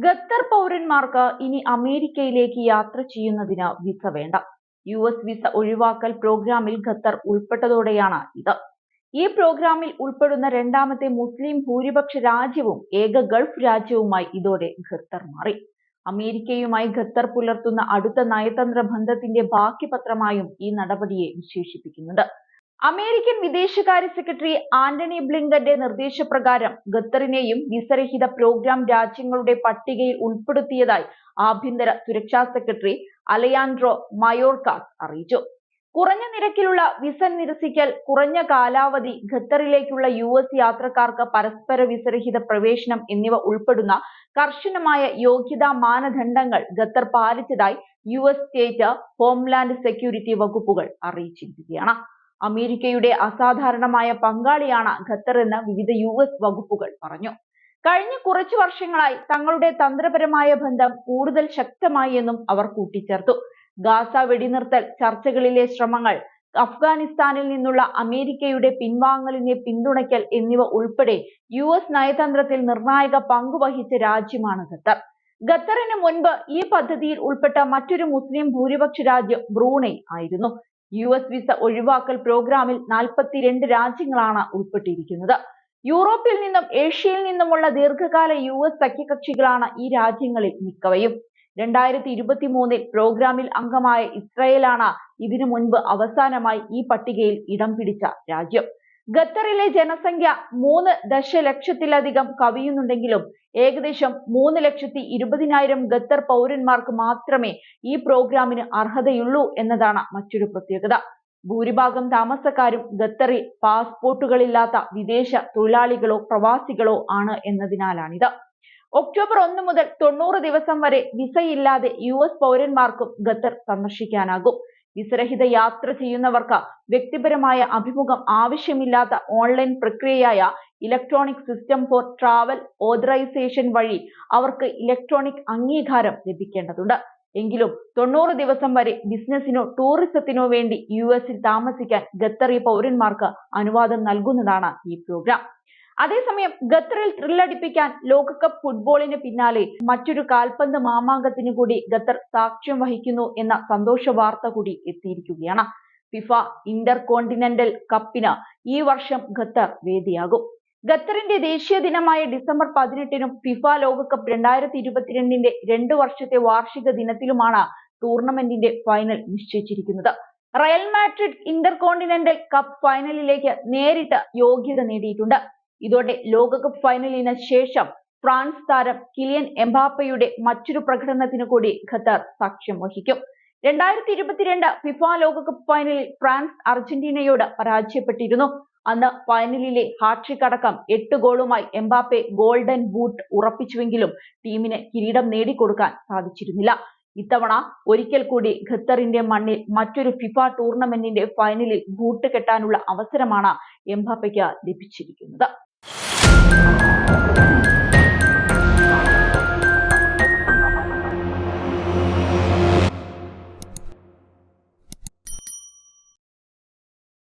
Qatar പൗരന്മാർക്ക് ഇനി അമേരിക്കയിലേക്ക് യാത്ര ചെയ്യുന്നതിന് വിസ വേണ്ട. US വിസ ഒഴിവാക്കൽ പ്രോഗ്രാമിൽ ഖത്തർ ഉൾപ്പെട്ടതോടെയാണ് ഇത്. ഈ പ്രോഗ്രാമിൽ ഉൾപ്പെടുന്ന രണ്ടാമത്തെ മുസ്ലിം ഭൂരിപക്ഷ രാജ്യവും ഏക ഗൾഫ് രാജ്യവുമായി ഇതോടെ ഖത്തർ മാറി. അമേരിക്കയുമായി ഖത്തർ പുലർത്തുന്ന അടുത്ത നയതന്ത്ര ബന്ധത്തിന്റെ ബാക്കി പത്രമായും ഈ നടപടിയെ വിശേഷിപ്പിക്കുന്നുണ്ട്. അമേരിക്കൻ വിദേശകാര്യ സെക്രട്ടറി ആന്റണി ബ്ലിങ്കന്റെ നിർദ്ദേശപ്രകാരം ഖത്തറിനെയും വിസരഹിത പ്രോഗ്രാം രാജ്യങ്ങളുടെ പട്ടികയിൽ ഉൾപ്പെടുത്തിയതായി ആഭ്യന്തര സുരക്ഷാ സെക്രട്ടറി അലയാൻഡ്രോ മയോർക്കാസ് അറിയിച്ചു. കുറഞ്ഞ നിരക്കിലുള്ള വിസ നിരസിക്കൽ, കുറഞ്ഞ കാലാവധി, ഖത്തറിലേക്കുള്ള US യാത്രക്കാർക്ക് പരസ്പര വിസരഹിത പ്രവേശനം എന്നിവ ഉൾപ്പെടുന്ന കർശനമായ യോഗ്യതാ മാനദണ്ഡങ്ങൾ ഖത്തർ പാലിച്ചതായി US സ്റ്റേറ്റ്, ഹോംലാൻഡ് സെക്യൂരിറ്റി വകുപ്പുകൾ അറിയിച്ചിരിക്കുകയാണ്. അമേരിക്കയുടെ അസാധാരണമായ പങ്കാളിയാണ് ഖത്തർ എന്ന് വിവിധ US വകുപ്പുകൾ പറഞ്ഞു. കഴിഞ്ഞ കുറച്ചു വർഷങ്ങളായി തങ്ങളുടെ തന്ത്രപരമായ ബന്ധം കൂടുതൽ ശക്തമായി എന്നും അവർ കൂട്ടിച്ചേർത്തു. ഗാസ വെടിനിർത്തൽ ചർച്ചകളിലെ ശ്രമങ്ങൾ, അഫ്ഗാനിസ്ഥാനിൽ നിന്നുള്ള അമേരിക്കയുടെ പിൻവാങ്ങലിനെ പിന്തുണയ്ക്കൽ എന്നിവ ഉൾപ്പെടെ US നയതന്ത്രത്തിൽ നിർണായക പങ്കുവഹിച്ച രാജ്യമാണ് ഖത്തർ. ഖത്തറിന് മുൻപ് ഈ പദ്ധതിയിൽ ഉൾപ്പെട്ട മറ്റൊരു മുസ്ലിം ഭൂരിപക്ഷ രാജ്യം ബ്രൂണൈ ആയിരുന്നു. US വിസ ഒഴിവാക്കൽ പ്രോഗ്രാമിൽ 42 രാജ്യങ്ങളാണ് ഉൾപ്പെട്ടിരിക്കുന്നത്. യൂറോപ്പിൽ നിന്നും ഏഷ്യയിൽ നിന്നുമുള്ള ദീർഘകാല US സഖ്യകക്ഷികളാണ് ഈ രാജ്യങ്ങളിൽ മിക്കവയും. 2023 പ്രോഗ്രാമിൽ അംഗമായ ഇസ്രായേലാണ് ഇതിനു മുൻപ് അവസാനമായി ഈ പട്ടികയിൽ ഇടം പിടിച്ച രാജ്യം. ഖത്തറിലെ ജനസംഖ്യ 3 ദശലക്ഷത്തിലധികം കവിയുന്നുണ്ടെങ്കിലും ഏകദേശം 3,20,000 ഖത്തർ പൗരന്മാർക്ക് മാത്രമേ ഈ പ്രോഗ്രാമിന് അർഹതയുള്ളൂ എന്നതാണ് മറ്റൊരു പ്രത്യേകത. ഭൂരിഭാഗം താമസക്കാരും ഖത്തറിൽ പാസ്പോർട്ടുകളില്ലാത്ത വിദേശ തൊഴിലാളികളോ പ്രവാസികളോ ആണ് എന്നതിനാലാണിത്. ഒക്ടോബർ 1 മുതൽ 90 ദിവസം വരെ വിസയില്ലാതെ US പൗരന്മാർക്കും ഖത്തർ സന്ദർശിക്കാനാകും. വിസരഹിത യാത്ര ചെയ്യുന്നവർക്ക് വ്യക്തിപരമായ അഭിമുഖം ആവശ്യമില്ലാത്ത ഓൺലൈൻ പ്രക്രിയയായ electronic system for travel authorization വഴി അവർക്ക് ഇലക്ട്രോണിക് അംഗീകാരം ലഭിക്കേണ്ടതുണ്ട്. എങ്കിലും 90 ദിവസം വരെ ബിസിനസിനോ ടൂറിസത്തിനോ വേണ്ടി US-ൽ താമസിക്കാൻ ഖത്തറി പൗരന്മാർക്ക് അനുവാദം നൽകുന്നതാണ് ഈ പ്രോഗ്രാം. അതേസമയം ഖത്തറിൽ ത്രില്ലടിപ്പിക്കാൻ ലോകകപ്പ് ഫുട്ബോളിന് പിന്നാലെ മറ്റൊരു കാൽപന്ത് മാമാങ്കത്തിന് കൂടി ഖത്തർ സാക്ഷ്യം വഹിക്കുന്നു എന്ന സന്തോഷ വാർത്ത കൂടി എത്തിയിരിക്കുകയാണ്. ഫിഫ ഇന്റർ കോണ്ടിനെന്റൽ കപ്പിന് ഈ വർഷം ഖത്തർ വേദിയാകും. ഖത്തറിന്റെ ദേശീയ ദിനമായ ഡിസംബർ 18-നും ഫിഫ ലോകകപ്പ് 2022-ന്റെ 2 വർഷത്തെ വാർഷിക ദിനത്തിലുമാണ് ടൂർണമെന്റിന്റെ ഫൈനൽ നിശ്ചയിച്ചിരിക്കുന്നത്. Real Madrid Intercontinental cup ഫൈനലിലേക്ക് നേരിട്ട് യോഗ്യത നേടിയിട്ടുണ്ട്. ഇതോടെ ലോകകപ്പ് ഫൈനലിന് ശേഷം ഫ്രാൻസ് താരം കിലിയൻ എംബാപ്പയുടെ മറ്റൊരു പ്രകടനത്തിന് കൂടി ഖത്തർ സാക്ഷ്യം വഹിക്കും. 2022 ഫിഫ ലോകകപ്പ് ഫൈനലിൽ ഫ്രാൻസ് അർജന്റീനയോട് പരാജയപ്പെട്ടിരുന്നു. അന്ന് ഫൈനലിലെ ഹാട്രിക് അടക്കം 8 ഗോളുമായി എംബാപ്പെ ഗോൾഡൻ ബൂട്ട് ഉറപ്പിച്ചുവെങ്കിലും ടീമിന് കിരീടം നേടിക്കൊടുക്കാൻ സാധിച്ചിരുന്നില്ല. ഇത്തവണ ഒരിക്കൽ കൂടി ഖത്തറിന്റെ മണ്ണിൽ മറ്റൊരു ഫിഫ ടൂർണമെന്റിന്റെ ഫൈനലിൽ ബൂട്ട് കെട്ടാനുള്ള അവസരമാണ് എംബാപ്പയ്ക്ക് ലഭിച്ചിരിക്കുന്നത്.